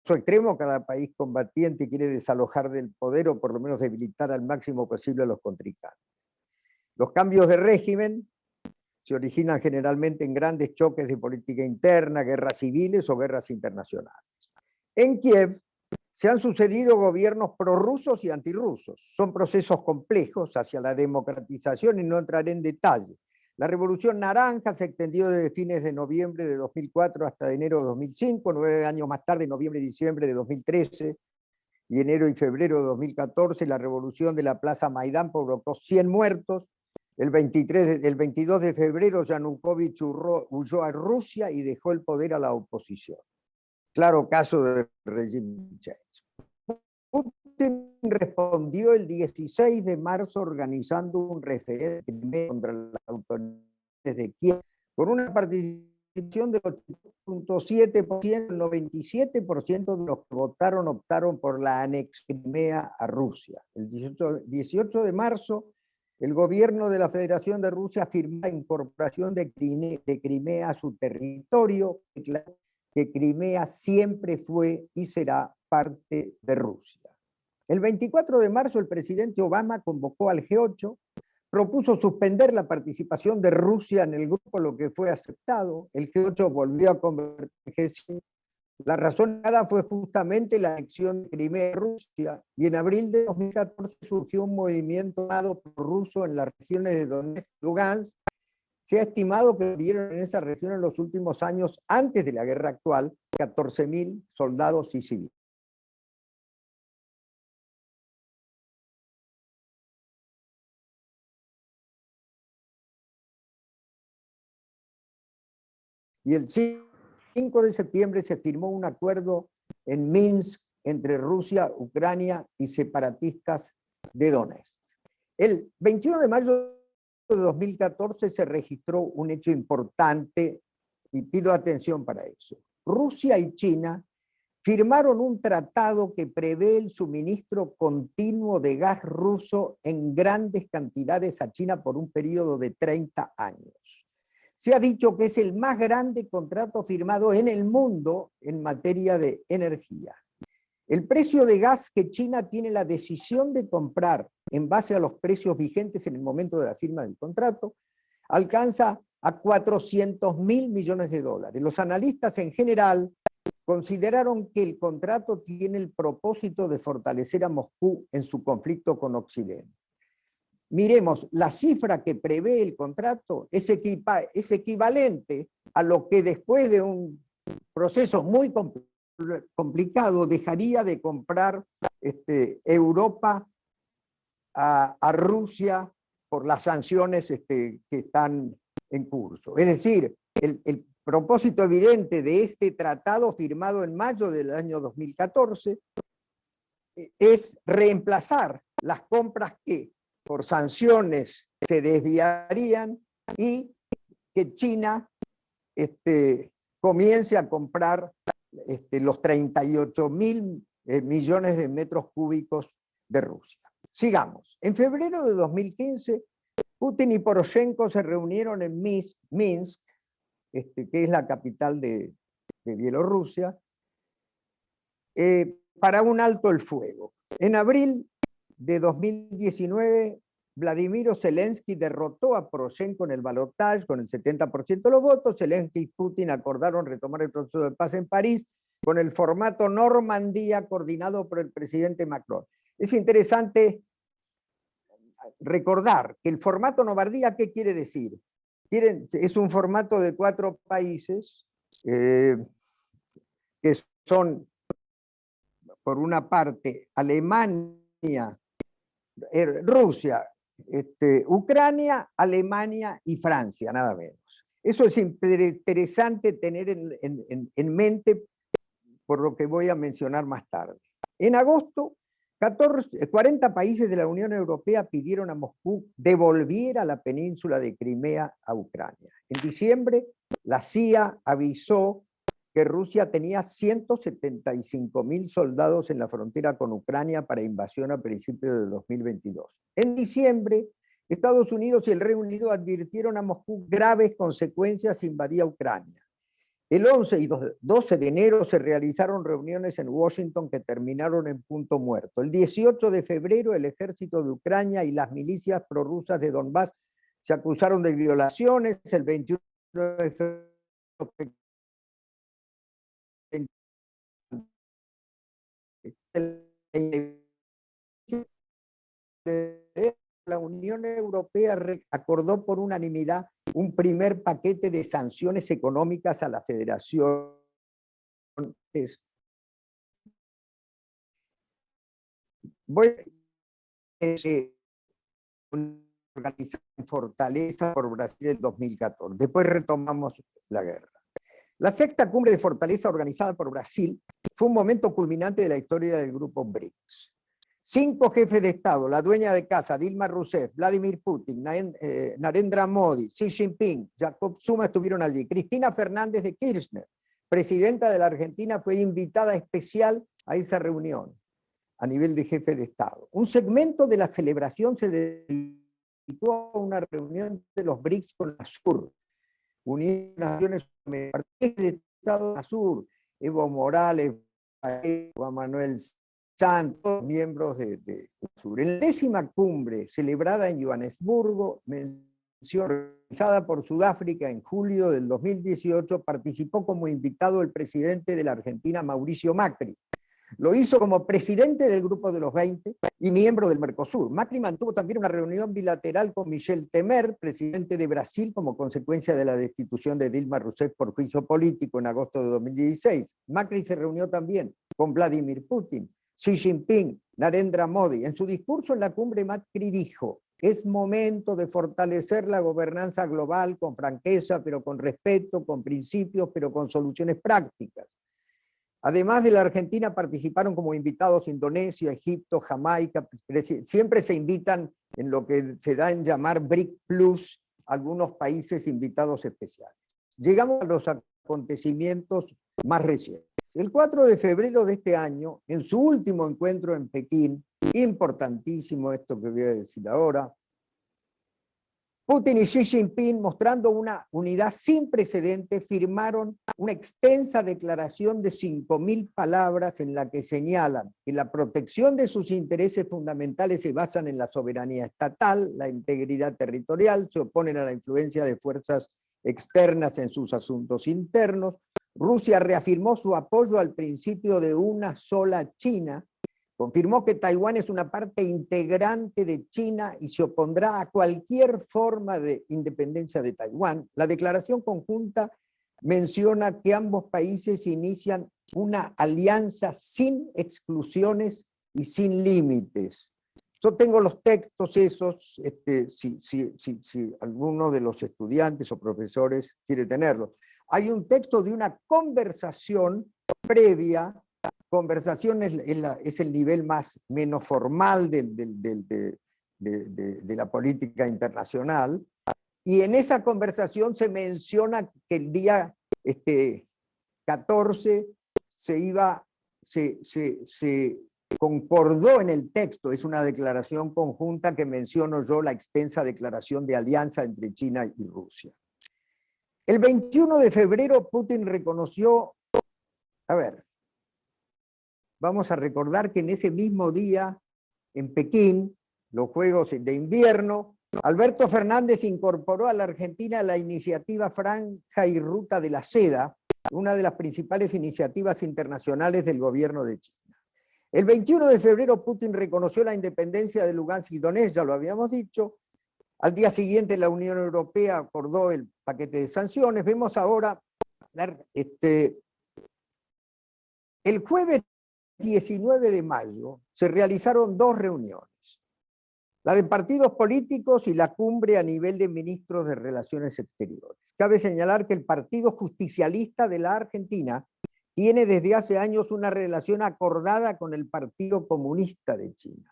extremo, cada país combatiente quiere desalojar del poder o por lo menos debilitar al máximo posible a los contrincantes. Los cambios de régimen se originan generalmente en grandes choques de política interna, guerras civiles o guerras internacionales. En Kiev se han sucedido gobiernos prorrusos y antirrusos. Son procesos complejos hacia la democratización y no entraré en detalle. La Revolución Naranja se extendió desde fines de noviembre de 2004 hasta enero de 2005, 9 años más tarde, noviembre y diciembre de 2013, y enero y febrero de 2014, la revolución de la Plaza Maidán provocó 100 muertos. El 22 de febrero, Yanukovych huyó a Rusia y dejó el poder a la oposición. Claro caso de regime change. Putin respondió el 16 de marzo organizando un referéndum contra las autoridades de Kiev con una participación del 8.7%, el 97% de los que votaron optaron por la anexión de Crimea a Rusia. El 18 de marzo, el gobierno de la Federación de Rusia firmó la incorporación de Crimea a su territorio, que Crimea siempre fue y será parte de Rusia. El 24 de marzo el presidente Obama convocó al G8, propuso suspender la participación de Rusia en el grupo, lo que fue aceptado. El G8 volvió a convertir en G5. La razón dada fue justamente la anexión de Crimea a Rusia, y en abril de 2014 surgió un movimiento armado prorruso en las regiones de Donetsk y Lugansk. Se ha estimado que murieron en esa región en los últimos años, antes de la guerra actual, 14.000 soldados y civiles. Y el 5 de septiembre se firmó un acuerdo en Minsk entre Rusia, Ucrania y separatistas de Donetsk. El 21 de mayo de 2014 se registró un hecho importante y pido atención para eso. Rusia y China firmaron un tratado que prevé el suministro continuo de gas ruso en grandes cantidades a China por un periodo de 30 años. Se ha dicho que es el más grande contrato firmado en el mundo en materia de energía. El precio de gas que China tiene la decisión de comprar en base a los precios vigentes en el momento de la firma del contrato alcanza a 400.000 millones de dólares. Los analistas en general consideraron que el contrato tiene el propósito de fortalecer a Moscú en su conflicto con Occidente. Miremos, la cifra que prevé el contrato es equivalente a lo que después de un proceso muy complicado dejaría de comprar Europa a Rusia por las sanciones que están en curso. Es decir, el propósito evidente de este tratado firmado en mayo del año 2014 es reemplazar las compras que por sanciones se desviarían y que China comience a comprar los 38.000 millones de metros cúbicos de Rusia. Sigamos. En febrero de 2015, Putin y Poroshenko se reunieron en Minsk, que es la capital de Bielorrusia, para un alto el fuego. En abril de 2019, Vladimir Zelensky derrotó a Poroshenko en el balotaje con el 70% de los votos. Zelensky y Putin acordaron retomar el proceso de paz en París con el formato Normandía coordinado por el presidente Macron. Es interesante recordar que el formato Normandía, ¿qué quiere decir? Es un formato de 4 países que son, por una parte, Alemania, Rusia, Ucrania, Alemania y Francia, nada menos. Eso es interesante tener en mente por lo que voy a mencionar más tarde. En agosto, 40 países de la Unión Europea pidieron a Moscú devolviera la península de Crimea a Ucrania. En diciembre, la CIA avisó que Rusia tenía 175.000 soldados en la frontera con Ucrania para invasión a principios de 2022. En diciembre, Estados Unidos y el Reino Unido advirtieron a Moscú graves consecuencias si invadía Ucrania. El 11 y 12 de enero se realizaron reuniones en Washington que terminaron en punto muerto. El 18 de febrero el ejército de Ucrania y las milicias prorrusas de Donbass se acusaron de violaciones. El 21 de febrero la Unión Europea acordó por unanimidad un primer paquete de sanciones económicas a la Federación. Voy a organizar Fortaleza por Brasil en 2014. Después retomamos la guerra. La sexta cumbre de Fortaleza organizada por Brasil fue un momento culminante de la historia del grupo BRICS. 5 jefes de Estado, la dueña de casa, Dilma Rousseff, Vladimir Putin, Narendra Modi, Xi Jinping, Jacob Zuma estuvieron allí. Cristina Fernández de Kirchner, presidenta de la Argentina, fue invitada especial a esa reunión a nivel de jefe de Estado. Un segmento de la celebración se dedicó a una reunión de los BRICS con la Sur, Unión de Naciones Unidas, de Estado de Sur, Evo Morales, Juan Manuel Santos, miembros de Sur. En la 10ª cumbre, celebrada en Johannesburgo, organizada por Sudáfrica en julio del 2018, participó como invitado el presidente de la Argentina, Mauricio Macri. Lo hizo como presidente del Grupo de los 20 y miembro del Mercosur. Macri mantuvo también una reunión bilateral con Michel Temer, presidente de Brasil, como consecuencia de la destitución de Dilma Rousseff por juicio político en agosto de 2016. Macri se reunió también con Vladimir Putin, Xi Jinping, Narendra Modi. En su discurso en la cumbre, Macri dijo: es momento de fortalecer la gobernanza global con franqueza, pero con respeto, con principios, pero con soluciones prácticas. Además de la Argentina, participaron como invitados Indonesia, Egipto, Jamaica. Siempre se invitan en lo que se da en llamar BRIC Plus algunos países invitados especiales. Llegamos a los acontecimientos más recientes. El 4 de febrero de este año, en su último encuentro en Pekín, importantísimo esto que voy a decir ahora, Putin y Xi Jinping, mostrando una unidad sin precedentes, firmaron una extensa declaración de 5.000 palabras en la que señalan que la protección de sus intereses fundamentales se basan en la soberanía estatal, la integridad territorial, se oponen a la influencia de fuerzas externas en sus asuntos internos. Rusia reafirmó su apoyo al principio de una sola China, confirmó que Taiwán es una parte integrante de China y se opondrá a cualquier forma de independencia de Taiwán. La declaración conjunta menciona que ambos países inician una alianza sin exclusiones y sin límites. Yo tengo los textos esos, si alguno de los estudiantes o profesores quiere tenerlos. Hay un texto de una conversación previa. Conversación es el nivel menos formal de la política internacional, y en esa conversación se menciona que el día 14 se concordó en el texto, es una declaración conjunta que menciono yo, la extensa declaración de alianza entre China y Rusia. El 21 de febrero Putin reconoció, vamos a recordar que en ese mismo día, en Pekín, los Juegos de Invierno, Alberto Fernández incorporó a la Argentina la iniciativa Franja y Ruta de la Seda, una de las principales iniciativas internacionales del gobierno de China. El 21 de febrero Putin reconoció la independencia de Lugansk y Donetsk, ya lo habíamos dicho. Al día siguiente la Unión Europea acordó el paquete de sanciones. Vemos ahora, el jueves 19 de mayo se realizaron 2 reuniones. la de partidos políticos y la cumbre a nivel de ministros de Relaciones Exteriores. Cabe señalar que el Partido Justicialista de la Argentina tiene desde hace años una relación acordada con el Partido Comunista de China.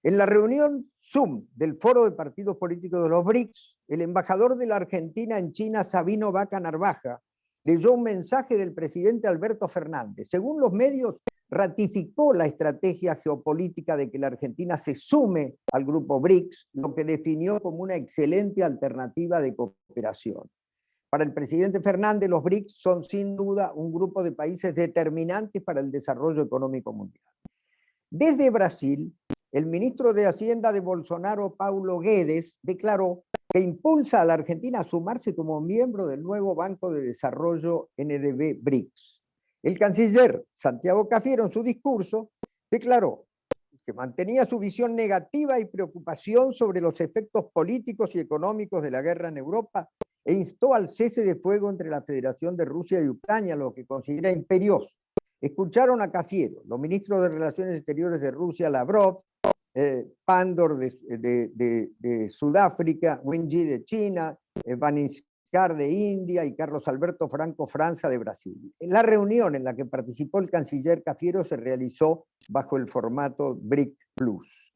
En la reunión Zoom del Foro de Partidos Políticos de los BRICS, el embajador de la Argentina en China, Sabino Vaca Narvaja, leyó un mensaje del presidente Alberto Fernández. Según los medios, ratificó la estrategia geopolítica de que la Argentina se sume al grupo BRICS, lo que definió como una excelente alternativa de cooperación. Para el presidente Fernández, los BRICS son sin duda un grupo de países determinantes para el desarrollo económico mundial. Desde Brasil, el ministro de Hacienda de Bolsonaro, Paulo Guedes, declaró que impulsa a la Argentina a sumarse como miembro del nuevo Banco de Desarrollo NDB BRICS. El canciller Santiago Cafiero, en su discurso, declaró que mantenía su visión negativa y preocupación sobre los efectos políticos y económicos de la guerra en Europa e instó al cese de fuego entre la Federación de Rusia y Ucrania, lo que considera imperioso. Escucharon a Cafiero, los ministros de Relaciones Exteriores de Rusia, Lavrov, Pandor de Sudáfrica, Wen Yi de China, Banishkar de India y Carlos Alberto Franco França de Brasil. La reunión en la que participó el canciller Cafiero se realizó bajo el formato BRIC Plus.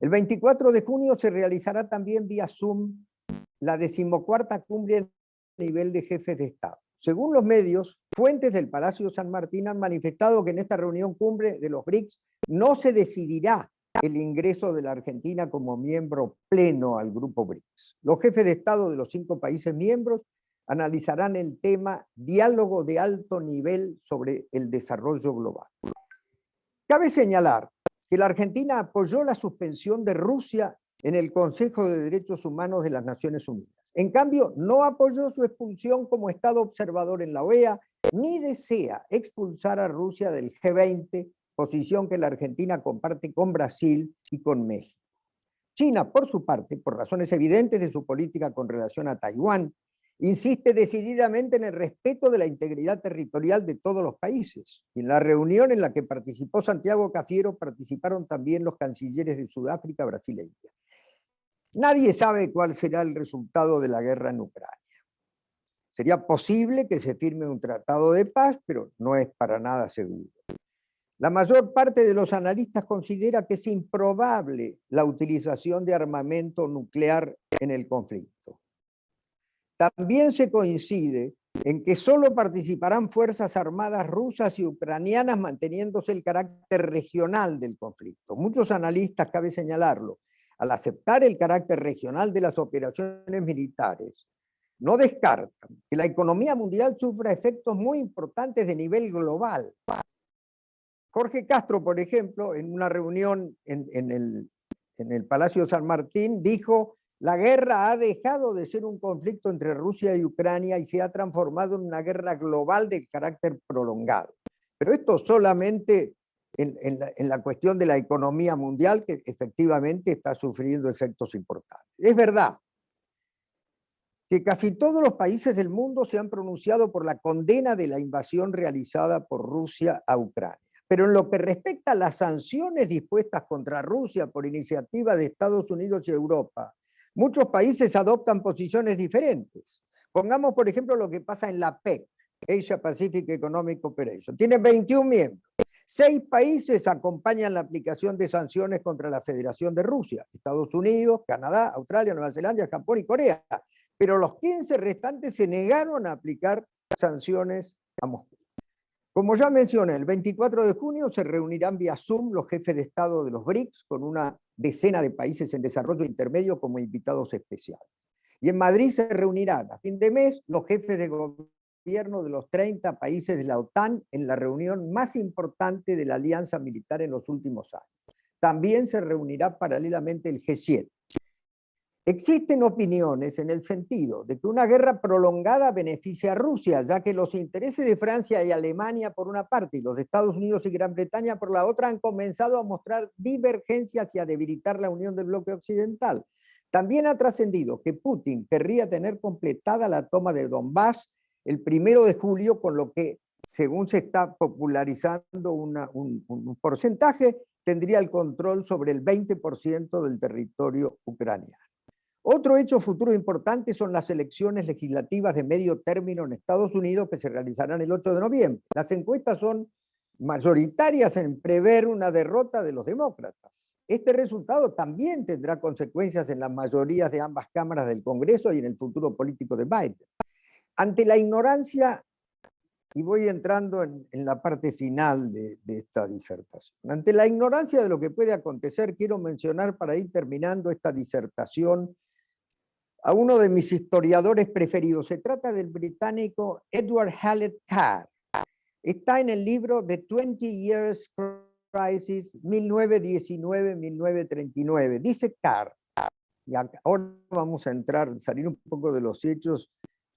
El 24 de junio se realizará también vía Zoom la 14ª cumbre a nivel de jefes de Estado. Según los medios, fuentes del Palacio San Martín han manifestado que en esta reunión cumbre de los BRICS no se decidirá el ingreso de la Argentina como miembro pleno al grupo BRICS. Los jefes de Estado de los 5 países miembros analizarán el tema diálogo de alto nivel sobre el desarrollo global. Cabe señalar que la Argentina apoyó la suspensión de Rusia en el Consejo de Derechos Humanos de las Naciones Unidas. En cambio, no apoyó su expulsión como Estado observador en la OEA, ni desea expulsar a Rusia del G20, posición que la Argentina comparte con Brasil y con México. China, por su parte, por razones evidentes de su política con relación a Taiwán, insiste decididamente en el respeto de la integridad territorial de todos los países. En la reunión en la que participó Santiago Cafiero participaron también los cancilleres de Sudáfrica, Brasil e India. Nadie sabe cuál será el resultado de la guerra en Ucrania. Sería posible que se firme un tratado de paz, pero no es para nada seguro. La mayor parte de los analistas considera que es improbable la utilización de armamento nuclear en el conflicto. También se coincide en que solo participarán fuerzas armadas rusas y ucranianas manteniéndose el carácter regional del conflicto. Muchos analistas, cabe señalarlo, al aceptar el carácter regional de las operaciones militares, no descartan que la economía mundial sufra efectos muy importantes de nivel global. Jorge Castro, por ejemplo, en una reunión en el Palacio San Martín, dijo: la guerra ha dejado de ser un conflicto entre Rusia y Ucrania y se ha transformado en una guerra global de carácter prolongado. Pero esto solamente en la cuestión de la economía mundial, que efectivamente está sufriendo efectos importantes. Es verdad que casi todos los países del mundo se han pronunciado por la condena de la invasión realizada por Rusia a Ucrania. Pero en lo que respecta a las sanciones dispuestas contra Rusia por iniciativa de Estados Unidos y Europa, muchos países adoptan posiciones diferentes. Pongamos, por ejemplo, lo que pasa en la PEC, Asia Pacific Economic Cooperation. Tiene 21 miembros. 6 países acompañan la aplicación de sanciones contra la Federación de Rusia: Estados Unidos, Canadá, Australia, Nueva Zelanda, Japón y Corea. Pero los 15 restantes se negaron a aplicar sanciones a Moscú. Como ya mencioné, el 24 de junio se reunirán vía Zoom los jefes de Estado de los BRICS con una decena de países en desarrollo intermedio como invitados especiales. Y en Madrid se reunirán a fin de mes los jefes de gobierno de los 30 países de la OTAN en la reunión más importante de la alianza militar en los últimos años. También se reunirá paralelamente el G7. Existen opiniones en el sentido de que una guerra prolongada beneficia a Rusia, ya que los intereses de Francia y Alemania por una parte y los de Estados Unidos y Gran Bretaña por la otra han comenzado a mostrar divergencias y a debilitar la unión del bloque occidental. También ha trascendido que Putin querría tener completada la toma de Donbass el 1 de julio, con lo que, según se está popularizando un porcentaje, tendría el control sobre el 20% del territorio ucraniano. Otro hecho futuro importante son las elecciones legislativas de medio término en Estados Unidos que se realizarán el 8 de noviembre. Las encuestas son mayoritarias en prever una derrota de los demócratas. Este resultado también tendrá consecuencias en las mayorías de ambas cámaras del Congreso y en el futuro político de Biden. Ante la ignorancia, y voy entrando en la parte final de esta disertación, ante la ignorancia de lo que puede acontecer, quiero mencionar para ir terminando esta disertación a uno de mis historiadores preferidos. Se trata del británico Edward Hallett Carr. Está en el libro The 20 Years Crisis 1919-1939. Dice Carr, y ahora vamos a salir un poco de los hechos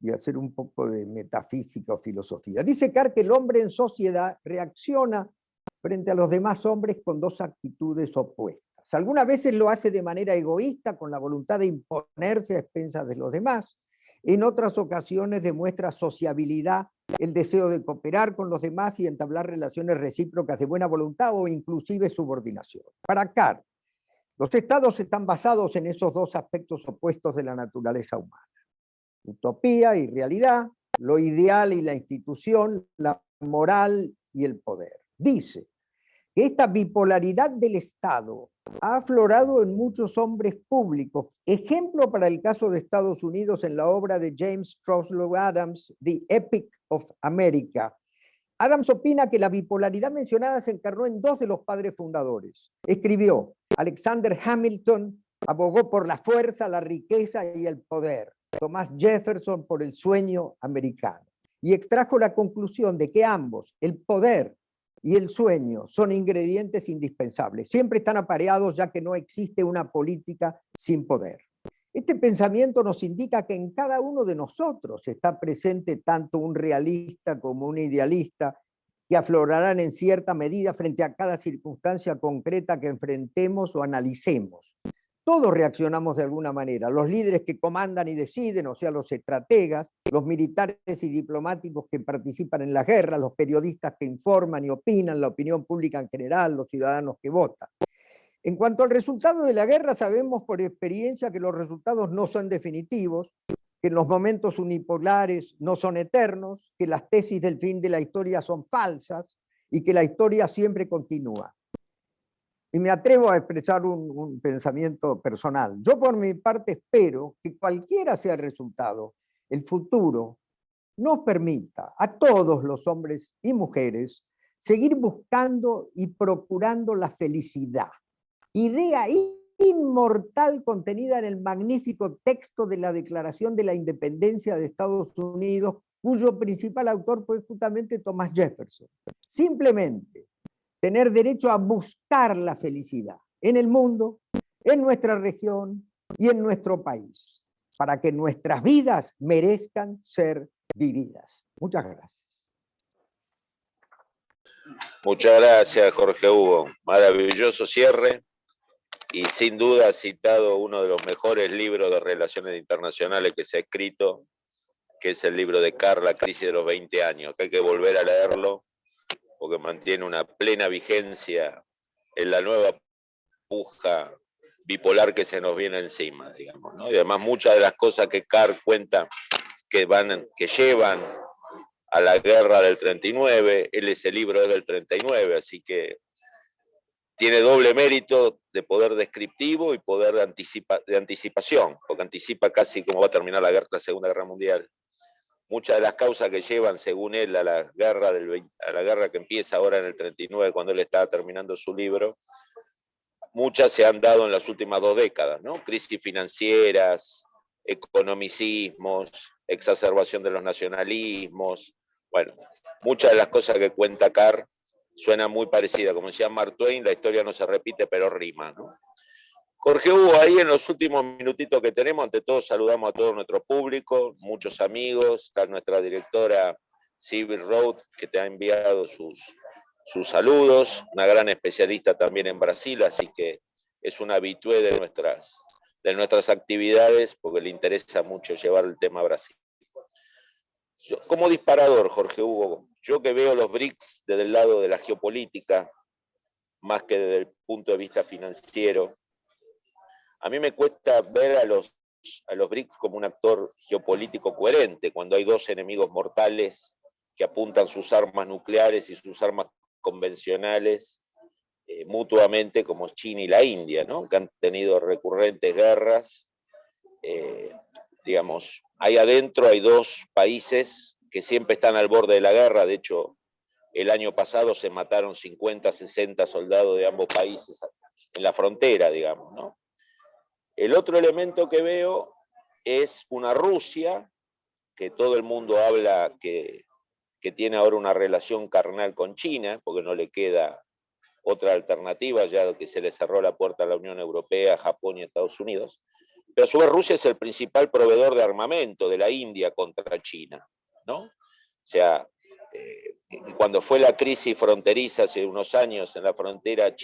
y hacer un poco de metafísica o filosofía. Dice Carr que el hombre en sociedad reacciona frente a los demás hombres con dos actitudes opuestas. Algunas veces lo hace de manera egoísta, con la voluntad de imponerse a expensas de los demás. En otras ocasiones demuestra sociabilidad, el deseo de cooperar con los demás y entablar relaciones recíprocas de buena voluntad o inclusive subordinación. Para Carr, los estados están basados en esos dos aspectos opuestos de la naturaleza humana: utopía y realidad, lo ideal y la institución, la moral y el poder. Dice que esta bipolaridad del Estado ha aflorado en muchos hombres públicos. Ejemplo para el caso de Estados Unidos en la obra de James Truslow Adams, The Epic of America. Adams opina que la bipolaridad mencionada se encarnó en dos de los padres fundadores. Escribió: Alexander Hamilton abogó por la fuerza, la riqueza y el poder. Thomas Jefferson por el sueño americano. Y extrajo la conclusión de que ambos, el poder y el sueño, son ingredientes indispensables. Siempre están apareados, ya que no existe una política sin poder. Este pensamiento nos indica que en cada uno de nosotros está presente tanto un realista como un idealista, que aflorarán en cierta medida frente a cada circunstancia concreta que enfrentemos o analicemos. Todos reaccionamos de alguna manera: los líderes que comandan y deciden, o sea, los estrategas, los militares y diplomáticos que participan en la guerra, los periodistas que informan y opinan, la opinión pública en general, los ciudadanos que votan. En cuanto al resultado de la guerra, sabemos por experiencia que los resultados no son definitivos, que los momentos unipolares no son eternos, que las tesis del fin de la historia son falsas y que la historia siempre continúa. Y me atrevo a expresar un pensamiento personal. Yo por mi parte espero que cualquiera sea el resultado, el futuro nos permita a todos los hombres y mujeres seguir buscando y procurando la felicidad, idea inmortal contenida en el magnífico texto de la Declaración de la Independencia de Estados Unidos, cuyo principal autor fue justamente Thomas Jefferson. Simplemente tener derecho a buscar la felicidad en el mundo, en nuestra región y en nuestro país, para que nuestras vidas merezcan ser vividas. Muchas gracias. Muchas gracias, Jorge Hugo. Maravilloso cierre y sin duda ha citado uno de los mejores libros de relaciones internacionales que se ha escrito, que es el libro de Carr, La crisis de los 20 años, que hay que volver a leerlo porque mantiene una plena vigencia en la nueva puja bipolar que se nos viene encima, digamos, ¿no? Y además muchas de las cosas que Carr cuenta que llevan a la guerra del 39, ese libro es del 39, así que tiene doble mérito de poder descriptivo y poder de anticipación, porque anticipa casi cómo va a terminar la Segunda Guerra Mundial. Muchas de las causas que llevan, según él, a la guerra que empieza ahora en el 39, cuando él estaba terminando su libro, muchas se han dado en las últimas 2 décadas, ¿no? Crisis financieras, economicismos, exacerbación de los nacionalismos. Bueno, muchas de las cosas que cuenta Carr suenan muy parecidas. Como decía Mark Twain, la historia no se repite, pero rima, ¿no? Jorge Hugo, ahí en los últimos minutitos que tenemos, ante todo saludamos a todo nuestro público, muchos amigos, está nuestra directora Civil Road, que te ha enviado sus saludos, una gran especialista también en Brasil, así que es una habitué de nuestras actividades, porque le interesa mucho llevar el tema a Brasil. Como disparador, Jorge Hugo, yo que veo los BRICS desde el lado de la geopolítica, más que desde el punto de vista financiero. A mí me cuesta ver a los BRICS como un actor geopolítico coherente, cuando hay dos enemigos mortales que apuntan sus armas nucleares y sus armas convencionales mutuamente, como China y la India, ¿no? Que han tenido recurrentes guerras. Digamos, ahí adentro hay dos países que siempre están al borde de la guerra. De hecho, el año pasado se mataron 50, 60 soldados de ambos países en la frontera, digamos, ¿no? El otro elemento que veo es una Rusia, que todo el mundo habla que tiene ahora una relación carnal con China, porque no le queda otra alternativa, ya que se le cerró la puerta a la Unión Europea, Japón y Estados Unidos. Pero a su vez Rusia es el principal proveedor de armamento de la India contra China, ¿no? O sea, cuando fue la crisis fronteriza hace unos años en la frontera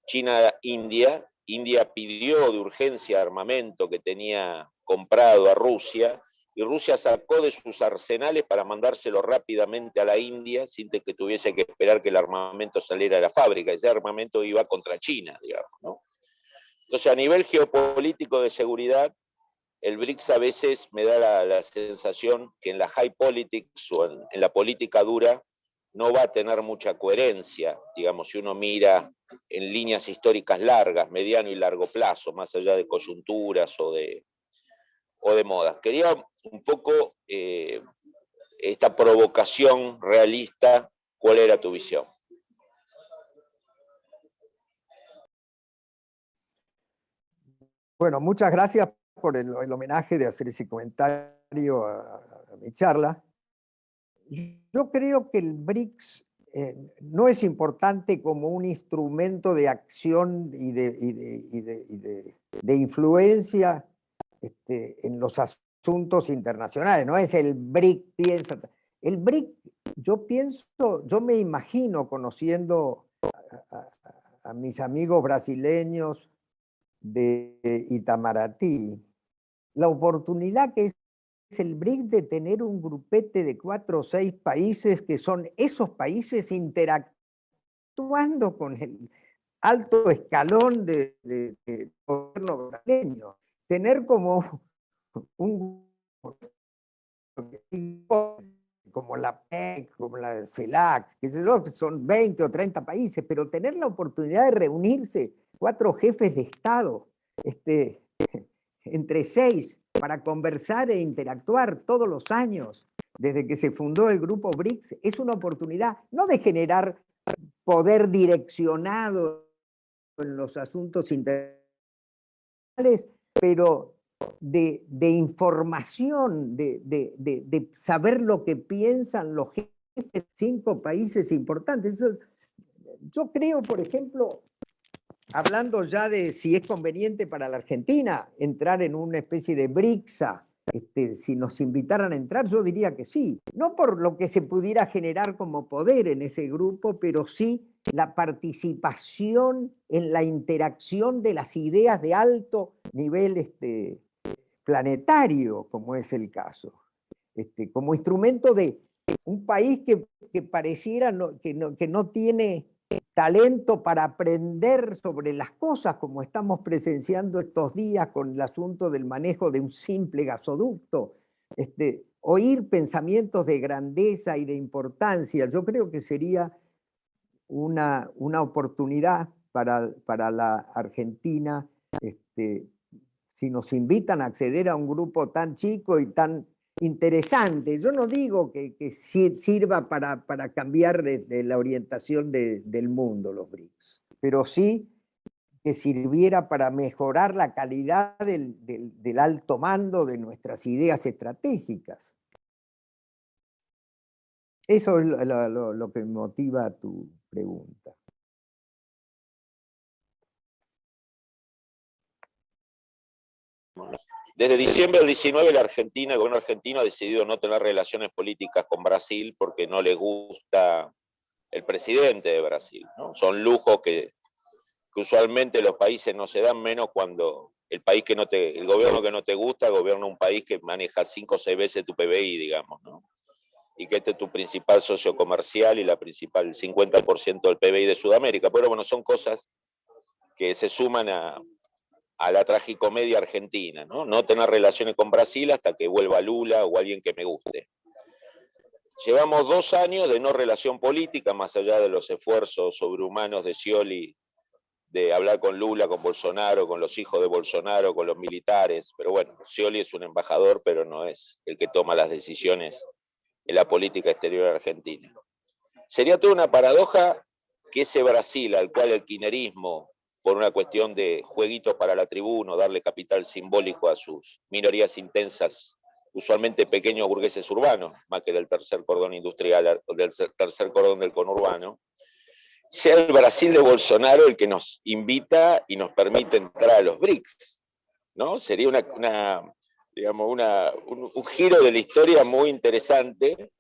China-India, India pidió de urgencia armamento que tenía comprado a Rusia, y Rusia sacó de sus arsenales para mandárselo rápidamente a la India sin que tuviese que esperar que el armamento saliera de la fábrica. Ese armamento iba contra China, digamos, ¿no? Entonces, a nivel geopolítico de seguridad, el BRICS a veces me da la sensación que en la high politics o en la política dura no va a tener mucha coherencia, digamos, si uno mira en líneas históricas largas, mediano y largo plazo, más allá de coyunturas o de modas. Quería un poco esta provocación realista, ¿cuál era tu visión? Bueno, muchas gracias por el homenaje de hacer ese comentario a mi charla. Yo creo que el BRICS no es importante como un instrumento de acción y de influencia en los asuntos internacionales. No es el BRIC piensa. El BRIC, yo me imagino, conociendo a mis amigos brasileños de Itamaraty, la oportunidad que es el BRIC de tener un grupete de 4 o 6 países que son esos países interactuando con el alto escalón del gobierno brasileño. Tener como un como la PEC, como la CELAC, que son 20 o 30 países, pero tener la oportunidad de reunirse 4 jefes de Estado, entre 6, para conversar e interactuar todos los años, desde que se fundó el grupo BRICS, es una oportunidad no de generar poder direccionado en los asuntos internacionales, pero de información, de saber lo que piensan los jefes de 5 países importantes. Eso, yo creo, por ejemplo, hablando ya de si es conveniente para la Argentina entrar en una especie de BRICSA, si nos invitaran a entrar, yo diría que sí. No por lo que se pudiera generar como poder en ese grupo, pero sí la participación en la interacción de las ideas de alto nivel planetario, como es el caso. Como instrumento de un país que pareciera que no tiene talento para aprender sobre las cosas, como estamos presenciando estos días con el asunto del manejo de un simple gasoducto, oír pensamientos de grandeza y de importancia, yo creo que sería una oportunidad para la Argentina, si nos invitan a acceder a un grupo tan chico y tan interesante. Yo no digo que sirva para cambiar la orientación del mundo, los BRICS, pero sí que sirviera para mejorar la calidad del alto mando de nuestras ideas estratégicas. Eso es lo que motiva tu pregunta. Desde diciembre del 19 el gobierno argentino ha decidido no tener relaciones políticas con Brasil porque no le gusta el presidente de Brasil, ¿no? Son lujos que usualmente los países no se dan, menos cuando el gobierno que no te gusta gobierna un país que maneja 5 o 6 veces tu PBI, digamos, ¿no? y que este es tu principal socio comercial y la principal 50% del PBI de Sudamérica. Pero bueno, son cosas que se suman a la tragicomedia argentina, ¿no? No tener relaciones con Brasil hasta que vuelva Lula o alguien que me guste. Llevamos 2 años de no relación política, más allá de los esfuerzos sobrehumanos de Scioli de hablar con Lula, con Bolsonaro, con los hijos de Bolsonaro, con los militares. Pero bueno, Scioli es un embajador, pero no es el que toma las decisiones en la política exterior argentina. Sería toda una paradoja que ese Brasil al cual el kirchnerismo, por una cuestión de jueguitos para la tribuna, darle capital simbólico a sus minorías intensas, usualmente pequeños burgueses urbanos, más que del tercer cordón industrial, del tercer cordón del conurbano, sea el Brasil de Bolsonaro el que nos invita y nos permite entrar a los BRICS, ¿no? Sería un giro de la historia muy interesante,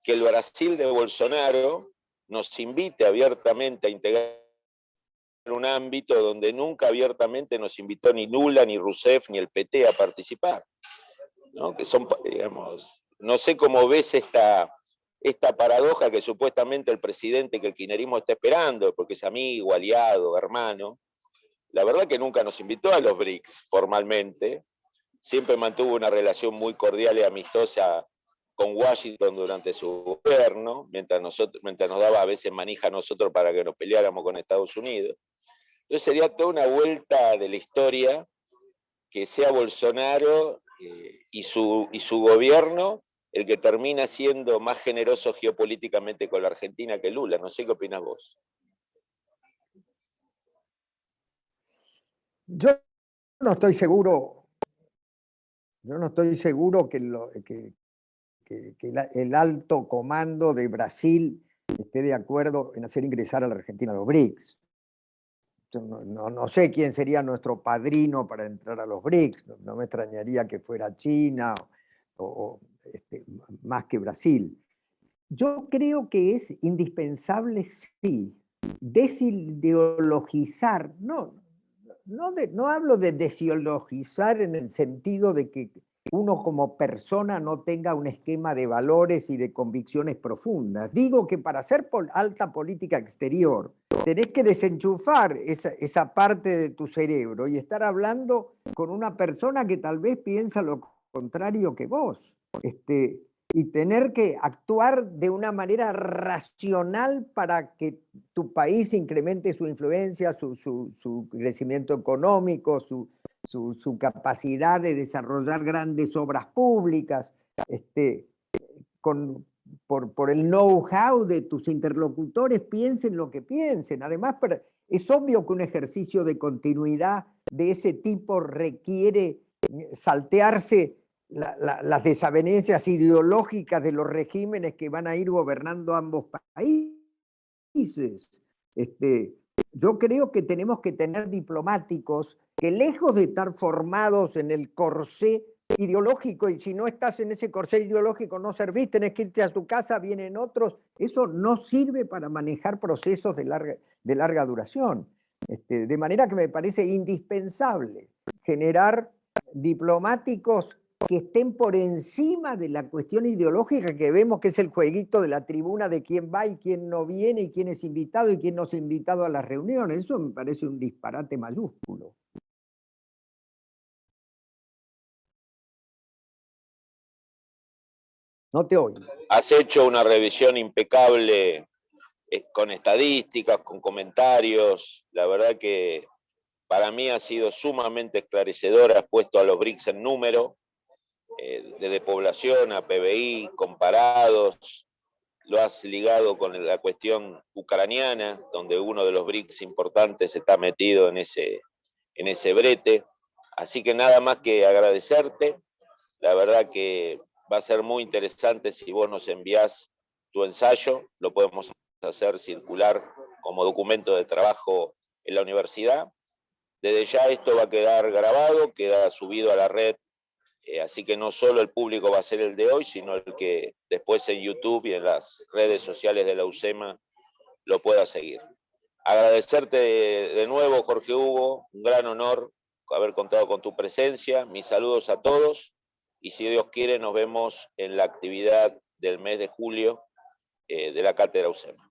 que el Brasil de Bolsonaro nos invite abiertamente a integrar un ámbito donde nunca abiertamente nos invitó ni Lula, ni Rousseff, ni el PT a participar, ¿no? Que son, digamos, no sé cómo ves esta paradoja que supuestamente el presidente que el kirchnerismo está esperando, porque es amigo, aliado, hermano, la verdad que nunca nos invitó a los BRICS formalmente, siempre mantuvo una relación muy cordial y amistosa con Washington durante su gobierno, mientras nos daba a veces manija a nosotros para que nos peleáramos con Estados Unidos. Entonces sería toda una vuelta de la historia que sea Bolsonaro y su gobierno el que termina siendo más generoso geopolíticamente con la Argentina que Lula. No sé qué opinas vos. Yo no estoy seguro que, el alto comando de Brasil esté de acuerdo en hacer ingresar a la Argentina a los BRICS. Yo no sé quién sería nuestro padrino para entrar a los BRICS. No me extrañaría que fuera China o más que Brasil. Yo creo que es indispensable, sí, desideologizar, no hablo de desideologizar en el sentido de que uno como persona no tenga un esquema de valores y de convicciones profundas. Digo que para hacer alta política exterior tenés que desenchufar esa parte de tu cerebro y estar hablando con una persona que tal vez piensa lo contrario que vos. Y tener que actuar de una manera racional para que tu país incremente su influencia, su crecimiento económico, su capacidad de desarrollar grandes obras públicas, por el know-how de tus interlocutores, piensen lo que piensen. Además, es obvio que un ejercicio de continuidad de ese tipo requiere saltearse las desavenencias ideológicas de los regímenes que van a ir gobernando ambos países. Yo creo que tenemos que tener diplomáticos que, lejos de estar formados en el corsé ideológico, y si no estás en ese corsé ideológico no servís, tenés que irte a tu casa, vienen otros, eso no sirve para manejar procesos de larga duración. De manera que me parece indispensable generar diplomáticos que estén por encima de la cuestión ideológica que vemos que es el jueguito de la tribuna de quién va y quién no viene y quién es invitado y quién no es invitado a las reuniones. Eso me parece un disparate mayúsculo. No te oigo. Has hecho una revisión impecable con estadísticas, con comentarios. La verdad que para mí ha sido sumamente esclarecedora. Has puesto a los BRICS en número, desde población a PBI, comparados. Lo has ligado con la cuestión ucraniana, donde uno de los BRICS importantes está metido en ese brete. Así que nada más que agradecerte. La verdad que va a ser muy interesante si vos nos enviás tu ensayo, lo podemos hacer circular como documento de trabajo en la universidad. Desde ya esto va a quedar grabado, queda subido a la red, así que no solo el público va a ser el de hoy, sino el que después en YouTube y en las redes sociales de la UCEMA lo pueda seguir. Agradecerte de nuevo, Jorge Hugo, un gran honor haber contado con tu presencia. Mis saludos a todos y si Dios quiere nos vemos en la actividad del mes de julio de la cátedra UCEMA.